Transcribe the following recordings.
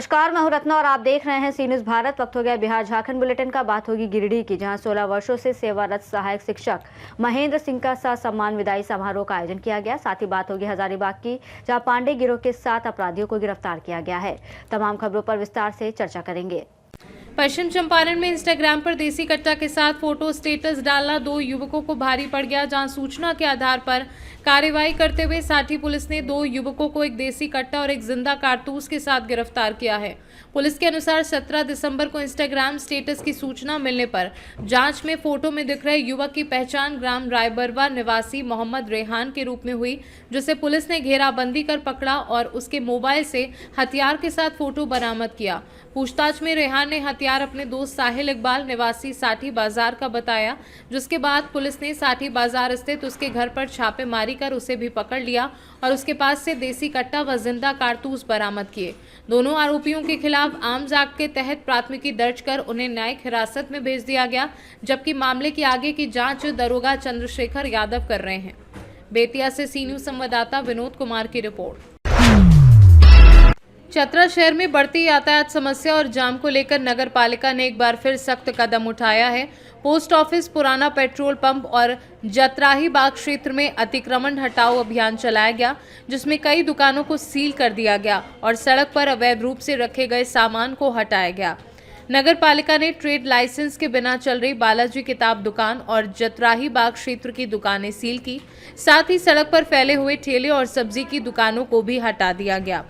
नमस्कार, मैं हूं रत्ना और आप देख रहे हैं सी न्यूज़ भारत। वक्त हो गया बिहार झारखंड बुलेटिन का। बात होगी गिरिडीह की, जहां 16 वर्षों से सेवारत सहायक शिक्षक महेंद्र सिंह का सम्मान विदाई समारोह का आयोजन किया गया। साथ ही बात होगी हजारीबाग की, जहां पांडे गिरोह के 7 अपराधियों को गिरफ्तार किया गया है। तमाम खबरों पर विस्तार से चर्चा करेंगे। पश्चिम चंपारण में इंस्टाग्राम पर देसी कट्टा के साथ फोटो स्टेटस डालना 2 युवकों को भारी पड़ गया, जहां सूचना के आधार पर कार्रवाई करते हुए साठी पुलिस ने 2 युवकों को एक देसी कट्टा और एक जिंदा कारतूस के साथ गिरफ्तार किया है। पुलिस के अनुसार 17 दिसंबर को इंस्टाग्राम स्टेटस की सूचना मिलने पर जांच में फोटो में दिख रहे युवक की पहचान ग्राम रायबरवा निवासी मोहम्मद रेहान के रूप में हुई, जिसे पुलिस ने घेराबंदी कर पकड़ा और उसके मोबाइल से हथियार के साथ फोटो बरामद किया। पूछताछ में रेहान ने हथियार अपने दोस्त साहिल इकबाल निवासी साठी बाजार का बताया, जिसके बाद पुलिस ने साठी बाजार स्थित उसके घर पर छापेमारी कर उसे भी पकड़ लिया और उसके पास से देसी कट्टा व जिंदा कारतूस बरामद किए। दोनों आरोपियों के खिलाफ आर्म्स एक्ट के तहत प्राथमिकी दर्ज कर उन्हें न्यायिक हिरासत में भेज दिया गया, जबकि मामले की आगे की जांच दरोगा चंद्रशेखर यादव कर रहे हैं। बेतिया से सी न्यूज़ संवाददाता विनोद कुमार की रिपोर्ट। चतरा शहर में बढ़ती यातायात समस्या और जाम को लेकर नगर पालिका ने एक बार फिर सख्त कदम उठाया है। पोस्ट ऑफिस, पुराना पेट्रोल पंप और जतराही बाग क्षेत्र में अतिक्रमण हटाओ अभियान चलाया गया, जिसमें कई दुकानों को सील कर दिया गया और सड़क पर अवैध रूप से रखे गए सामान को हटाया गया। नगर पालिका ने ट्रेड लाइसेंस के बिना चल रही बालाजी किताब दुकान और जतराही बाग क्षेत्र की दुकानें सील की। साथ ही सड़क पर फैले हुए ठेले और सब्जी की दुकानों को भी हटा दिया गया।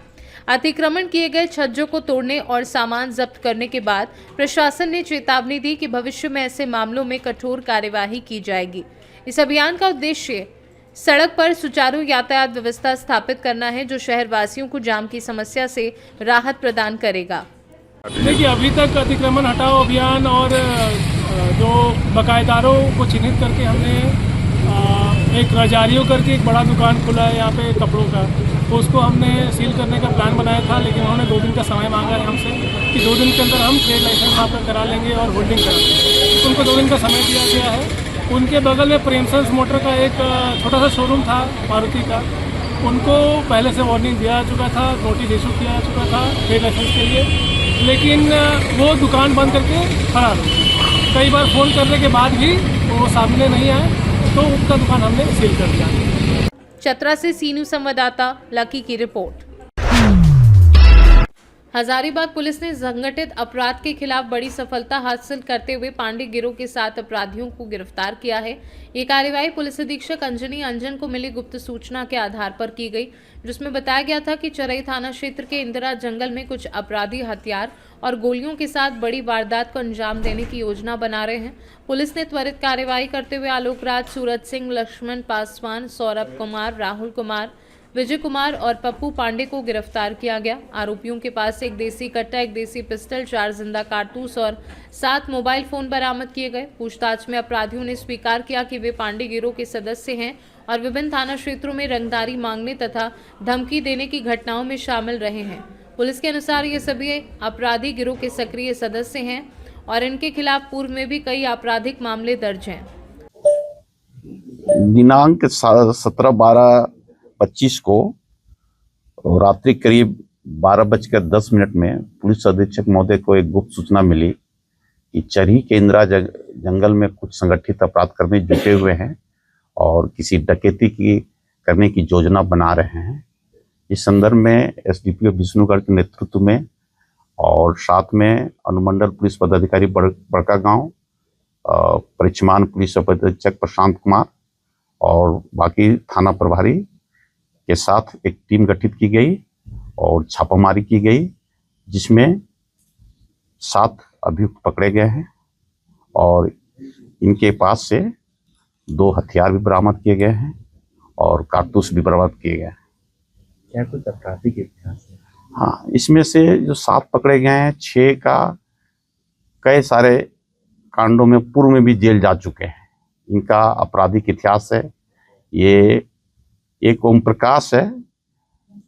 अतिक्रमण किए गए छज्जों को तोड़ने और सामान जब्त करने के बाद प्रशासन ने चेतावनी दी कि भविष्य में ऐसे मामलों में कठोर कार्यवाही की जाएगी। इस अभियान का उद्देश्य सड़क पर सुचारू यातायात व्यवस्था स्थापित करना है, जो शहरवासियों को जाम की समस्या से राहत प्रदान करेगा। देखिए, अभी तक अतिक्रमण हटाओ अभियान और जो बकायेदारों को चिन्हित करके हमने एक रजारियों करके एक बड़ा दुकान खुला है यहाँ पे कपड़ों का, तो उसको हमने सील करने का प्लान बनाया था, लेकिन उन्होंने 2 दिन का समय मांगा है हमसे कि 2 दिन के अंदर हम ट्रेड लाइसेंस आपका करा लेंगे और होल्डिंग करा लेंगे। तो उनको 2 दिन का समय दिया गया है। उनके बगल में प्रेमसंस मोटर का एक छोटा सा शोरूम था मारुति का, उनको पहले से वार्निंग दिया चुका था, नोटिस इशू किया चुका था ट्रेड लाइसेंस के लिए, लेकिन वो दुकान बंद करके फरार हो गए। कई बार फ़ोन करने के बाद भी वो सामने नहीं आए, तो उनका दुकान हमने सील कर दिया। चतरा से सी न्यूज़ संवाददाता लकी की रिपोर्ट। हजारीबाग पुलिस ने संगठित अपराध के खिलाफ बड़ी सफलता हासिल करते हुए पांडे गिरोह के 7 अपराधियों को गिरफ्तार किया है। ये कार्रवाई पुलिस अधीक्षक अंजनी अंजन को मिली गुप्त सूचना के आधार पर की गई, जिसमें बताया गया था कि चरई थाना क्षेत्र के इंदिरा जंगल में कुछ अपराधी हथियार और गोलियों के साथ बड़ी वारदात को अंजाम देने की योजना बना रहे हैं। पुलिस ने त्वरित कार्रवाई करते हुए आलोक राज, सूरज सिंह, लक्ष्मण पासवान, सौरभ कुमार, राहुल कुमार, विजय कुमार और पप्पू पांडे को गिरफ्तार किया गया। आरोपियों के पास से एक देसी कट्टा, एक देसी पिस्टल, 4 जिंदा कारतूस और 7 मोबाइल फोन बरामद किए गए। पूछताछ में अपराधियों ने स्वीकार किया कि वे पांडे गिरोह के सदस्य हैं और विभिन्न थाना क्षेत्रों में रंगदारी मांगने तथा धमकी देने की घटनाओं में शामिल रहे हैं। पुलिस के अनुसार ये सभी अपराधी गिरोह के सक्रिय सदस्य हैं और इनके खिलाफ पूर्व में भी कई आपराधिक मामले दर्ज हैं। दिनांक 17/12/25 को रात्रि करीब 12:10 में पुलिस अधीक्षक महोदय को एक गुप्त सूचना मिली कि चरही के इंदिरा जंगल में कुछ संगठित अपराधकर्मी जुटे हुए हैं और किसी डकैती की करने की योजना बना रहे हैं। इस संदर्भ में एसडीपीओ विष्णुगढ़ के नेतृत्व में और साथ में अनुमंडल पुलिस पदाधिकारी बड़का गांव, परिचमान पुलिस अधीक्षक प्रशांत कुमार और बाकी थाना प्रभारी के साथ एक टीम गठित की गई और छापामारी की गई, जिसमें 7 अभियुक्त पकड़े गए हैं और इनके पास से 2 हथियार भी बरामद किए गए हैं और कारतूस भी बरामद किए गए हैं। क्या कुछ आपराधिक इतिहास है? हाँ, इसमें से जो 7 पकड़े गए हैं, 6 का कई सारे कांडों में पूर्व में भी जेल जा चुके हैं। इनका आपराधिक इतिहास है। ये एक ओम प्रकाश है,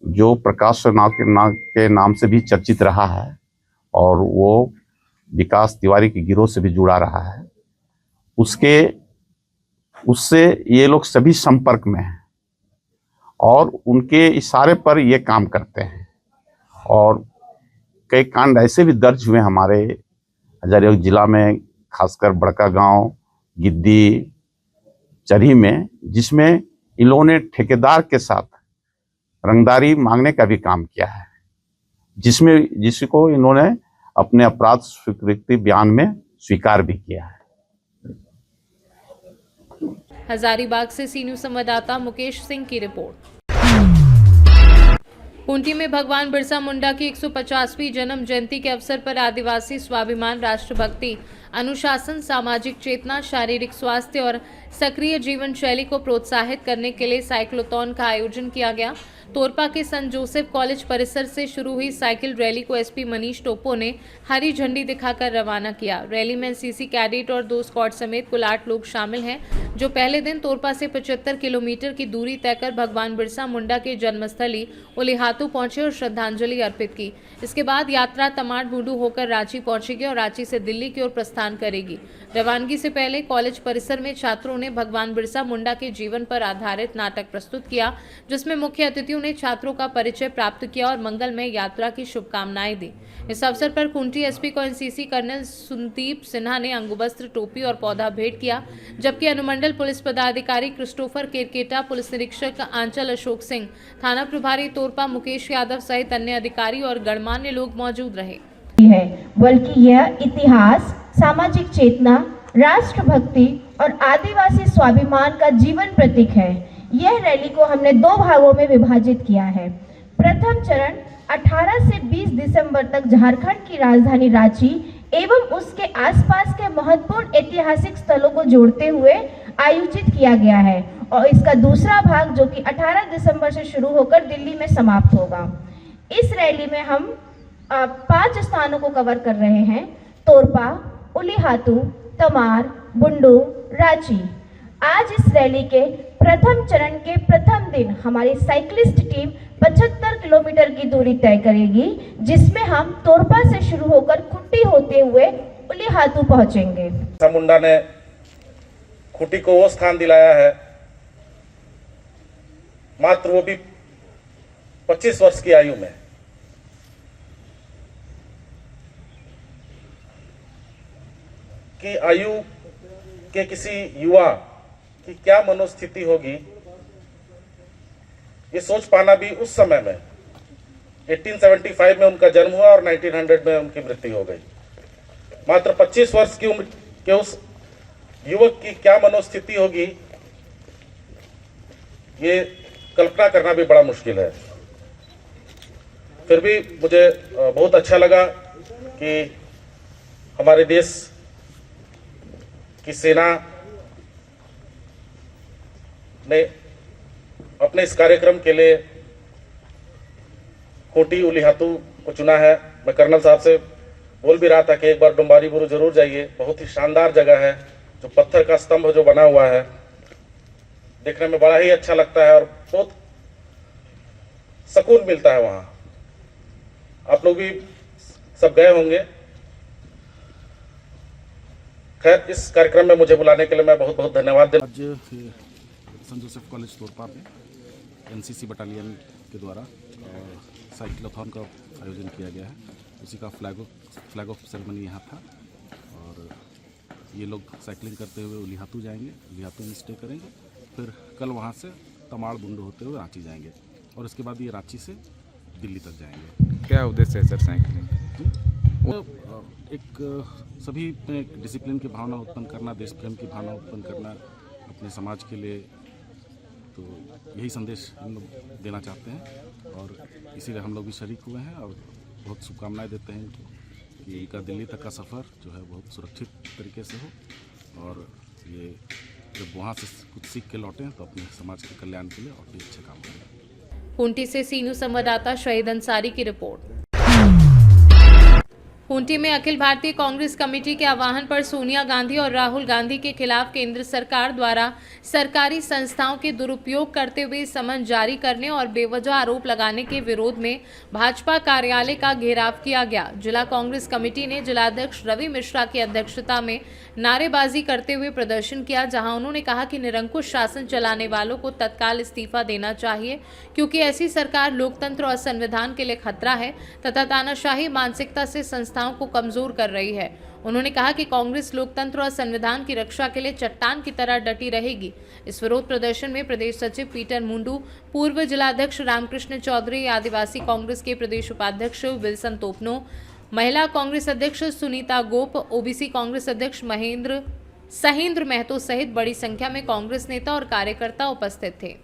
जो प्रकाश के नाम से भी चर्चित रहा है और वो विकास तिवारी के गिरोह से भी जुड़ा रहा है। उससे ये लोग सभी संपर्क में हैं और उनके इशारे पर ये काम करते हैं और कई कांड ऐसे भी दर्ज हुए हमारे हजारीबाग जिला में, खासकर बड़का गांव, गिद्दी, चरही में, जिसमें इन लोगों ने ठेकेदार के साथ रंगदारी मांगने का भी काम किया है, जिसको इन्होंने अपने अपराध स्वीकृति बयान में स्वीकार भी किया है। हजारीबाग से सी न्यूज संवाददाता मुकेश सिंह की रिपोर्ट। खूंटी में भगवान बिरसा मुंडा की 150वीं जन्म जयंती के अवसर पर आदिवासी स्वाभिमान, राष्ट्रभक्ति, अनुशासन, सामाजिक चेतना, शारीरिक स्वास्थ्य और सक्रिय जीवन शैली को प्रोत्साहित करने के लिए साइक्लोथॉन का आयोजन किया गया। तोरपा के संत जोसेफ कॉलेज परिसर से शुरू हुई साइकिल रैली को एसपी मनीष टोपो ने हरी झंडी दिखाकर रवाना किया। रैली में एनसीसी कैडेट और 2 स्क्वाड समेत कुल 8 लोग शामिल हैं, जो पहले दिन तोरपा से 75 किलोमीटर की दूरी तय कर भगवान बिरसा मुंडा के जन्मस्थली उलिहातू पहुंचे और श्रद्धांजलि अर्पित की। इसके बाद यात्रा तमाड़ बूंडू होकर रांची पहुंचेगी और रांची से दिल्ली की ओर प्रस्थान करेगी। रवानगी से पहले कॉलेज परिसर में छात्रों ने भगवान बिरसा मुंडा के जीवन पर आधारित नाटक प्रस्तुत किया, जिसमें मुख्य अतिथियों ने छात्रों का परिचय प्राप्त किया और मंगलमय यात्रा की शुभकामनाएं दी। इस अवसर पर खूंटी एसपी को एनसीसी कर्नल सुनदीप सिन्हा ने अंगुवस्त्र, टोपी और पौधा भेंट किया, जबकि अनुमंडल पुलिस पदाधिकारी क्रिस्टोफर केरकेटा, पुलिस निरीक्षक आंचल अशोक सिंह, थाना प्रभारी तोरपा मुकेश यादव सहित अन्य अधिकारी और गणमान्य लोग मौजूद रहे। बल्कि यह इतिहास, सामाजिक चेतना, राष्ट्रभक्ति और आदिवासी स्वाभिमान का जीवन प्रतीक है। यह रैली को हमने 2 भागों में विभाजित किया है। प्रथम चरण 18 से 20 दिसंबर तक झारखंड की राजधानी रांची एवं उसके आसपास के महत्वपूर्ण ऐतिहासिक स्थलों को जोड़ते हुए आयोजित किया गया है और इसका दूसरा भाग जो कि 18 दिसंबर से शुरू होकर दिल्ली में समाप्त होगा। इस रैली में हम 5 स्थानों को कवर कर रहे हैं: तोरपा, उलिहातू, तमाड़, बुंडू, रांची। आज इस रैली के प्रथम चरण के प्रथम दिन हमारी साइकिलिस्ट टीम 75 किलोमीटर की दूरी तय करेगी, जिसमें हम तोरपा से शुरू होकर खूंटी होते हुए उलिहातू पहुंचेंगे। बिरसा मुंडा ने खूंटी को वो स्थान दिलाया है, मात्र वो भी 25 वर्ष की आयु में। कि आयु के किसी युवा की क्या मनोस्थिति होगी, ये सोच पाना भी उस समय में 1875 में उनका जन्म हुआ और 1900 में उनकी मृत्यु हो गई। मात्र 25 वर्ष की उम्र के उस युवक की क्या मनोस्थिति होगी, ये कल्पना करना भी बड़ा मुश्किल है। फिर भी मुझे बहुत अच्छा लगा कि हमारे देश की सेना ने अपने इस कार्यक्रम के लिए खूंटी उलिहातू को चुना है। मैं कर्नल साहब से बोल भी रहा था कि एक बार डुम्बारी बुरु जरूर जाइए, बहुत ही शानदार जगह है। जो पत्थर का स्तंभ जो बना हुआ है, देखने में बड़ा ही अच्छा लगता है और बहुत सुकून मिलता है वहाँ। आप लोग भी सब गए होंगे। खैर, इस कार्यक्रम में मुझे बुलाने के लिए मैं बहुत बहुत धन्यवाद देता हूं। आज संत जोसेफ कॉलेज तोरपा में एनसीसी बटालियन के द्वारा साइक्लोथॉन का आयोजन किया गया है। उसी का फ्लैग ऑफ सेरेमनी यहाँ था और ये लोग साइकिलिंग करते हुए उलिहातू जाएंगे, उलिहातू में स्टे करेंगे, फिर कल वहाँ से तमाड़ बुंडू होते हुए रांची जाएंगे और उसके बाद ये रांची से दिल्ली तक जाएंगे। क्या उद्देश्य है सर साइकिलिंग? एक सभी में एक डिसिप्लिन की भावना उत्पन्न करना, देश प्रेम की भावना उत्पन्न करना अपने समाज के लिए, तो यही संदेश हम लोग देना चाहते हैं और इसीलिए हम लोग भी शरीक हुए हैं और बहुत शुभकामनाएं देते हैं इनको कि इनका दिल्ली तक का सफ़र जो है बहुत सुरक्षित तरीके से हो और ये जब वहाँ से कुछ सीख के लौटें तो अपने समाज के कल्याण के लिए और भी अच्छे काम करें। खूंटी से सी न्यूज संवाददाता शहीद अंसारी की रिपोर्ट। खूंटी में अखिल भारतीय कांग्रेस कमेटी के आह्वान पर सोनिया गांधी और राहुल गांधी के खिलाफ केंद्र सरकार द्वारा सरकारी संस्थाओं के दुरुपयोग करते हुए समन जारी करने और बेवजह आरोप लगाने के विरोध में भाजपा कार्यालय का घेराव किया गया। जिला कांग्रेस कमेटी ने जिलाध्यक्ष रवि मिश्रा की अध्यक्षता में नारेबाजी करते हुए प्रदर्शन किया, जहां उन्होंने कहा कि निरंकुश शासन चलाने वालों को तत्काल इस्तीफा देना चाहिए, क्योंकि ऐसी सरकार लोकतंत्र और संविधान के लिए खतरा है तथा तानाशाही मानसिकता से संस्थाओं को कमजोर कर रही है। उन्होंने कहा कि कांग्रेस लोकतंत्र और संविधान की रक्षा के लिए चट्टान की तरह डटी रहेगी। इस विरोध प्रदर्शन में प्रदेश सचिव पीटर मुंडू, पूर्व जिलाध्यक्ष रामकृष्ण चौधरी, आदिवासी कांग्रेस के प्रदेश उपाध्यक्ष विल्सन तोपनो, महिला कांग्रेस अध्यक्ष सुनीता गोप, ओबीसी कांग्रेस अध्यक्ष सहेंद्र महतो सहित बड़ी संख्या में कांग्रेस नेता और कार्यकर्ता उपस्थित थे।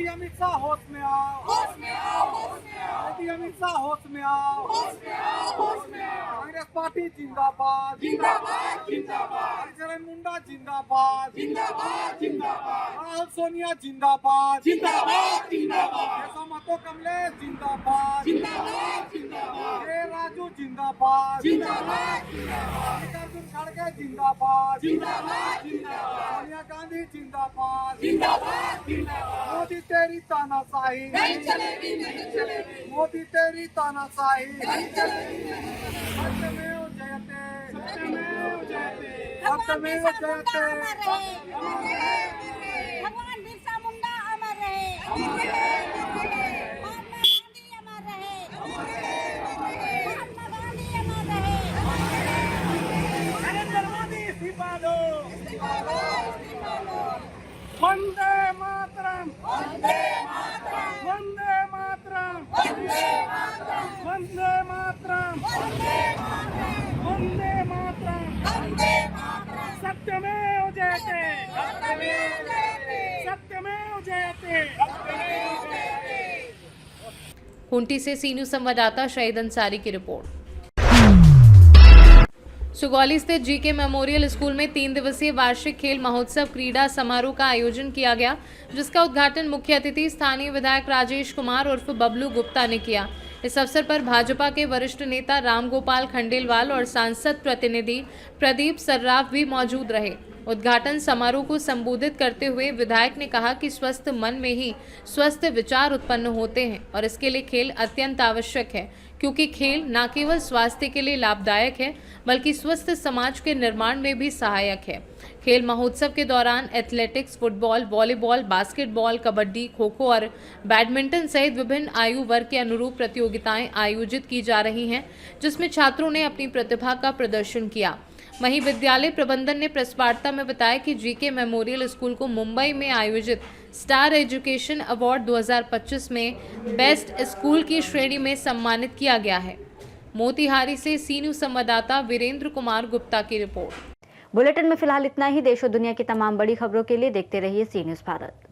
अमित शाह होश में आओ, होश में आओ, होश में आओ। अमित शाह होश में आओ, होश में आओ, होश में आओ। कांग्रेस पार्टी जिंदाबाद, जिंदाबाद, जिंदाबाद। हरिचरण मुंडा जिंदाबाद, जिंदाबाद, जिंदाबाद। राहुल सोनिया जिंदाबाद, जिंदाबाद, जिंदाबाद। ऐसा मतो कमलेश जिंदाबाद, जिंदाबाद, जिंदाबाद। ए राजू जिंदाबाद, जिंदाबाद, जिंदाबाद। अर्जुन खड़गे जिंदाबाद, जिंदाबाद, जिंदाबाद। सोनिया गांधी जिंदाबाद, जिंदाबाद, जिंदाबाद। मोदी तेरी तानाशाही नहीं चलेगी, नहीं चलेगी। मोदी तेरी तानाशाही नहीं चलेगी। सत्यमेव जयते, सत्यमेव जयते, सत्यमेव जयते। भगवान बिरसा मुंडा अमर रहे, महात्मा गांधी अमर रहे, महात्मा गांधी अमर रहे। नरेंद्र मोदी इस्तीफा दो, वंदे मातरम, वंदे मातरम, वंदे मातरम, वंदे मातरम, वंदे मातरम, वंदे मातरम। सत्यमेव जयते, सत्यमेव जयते। खूंटी से सी न्यूज संवाददाता शहीद अंसारी की रिपोर्ट। सुगौली स्थित जीके मेमोरियल स्कूल में 3 दिवसीय वार्षिक खेल महोत्सव क्रीड़ा समारोह का आयोजन किया गया, जिसका उद्घाटन मुख्य अतिथि स्थानीय विधायक राजेश कुमार उर्फ बबलू गुप्ता ने किया। इस अवसर पर भाजपा के वरिष्ठ नेता रामगोपाल खंडेलवाल और सांसद प्रतिनिधि प्रदीप सर्राफ भी मौजूद रहे। उद्घाटन समारोह को संबोधित करते हुए विधायक ने कहा कि स्वस्थ मन में ही स्वस्थ विचार उत्पन्न होते हैं और इसके लिए खेल अत्यंत आवश्यक है, क्योंकि खेल न केवल स्वास्थ्य के लिए लाभदायक है बल्कि स्वस्थ समाज के निर्माण में भी सहायक है। खेल महोत्सव के दौरान athletics, football, volleyball, basketball, kabaddi, kho kho और बैडमिंटन सहित विभिन्न आयु वर्ग के अनुरूप प्रतियोगिताएं आयोजित की जा रही हैं, जिसमें छात्रों ने अपनी प्रतिभा का प्रदर्शन किया। वहीं विद्यालय प्रबंधन ने प्रेस वार्ता में बताया कि जीके मेमोरियल स्कूल को मुंबई में आयोजित स्टार एजुकेशन अवार्ड 2025 में बेस्ट स्कूल की श्रेणी में सम्मानित किया गया है। मोतिहारी से सी न्यूज संवाददाता वीरेंद्र कुमार गुप्ता की रिपोर्ट। बुलेटिन में फिलहाल इतना ही। देश और दुनिया की तमाम बड़ी खबरों के लिए देखते रहिए सी न्यूज भारत।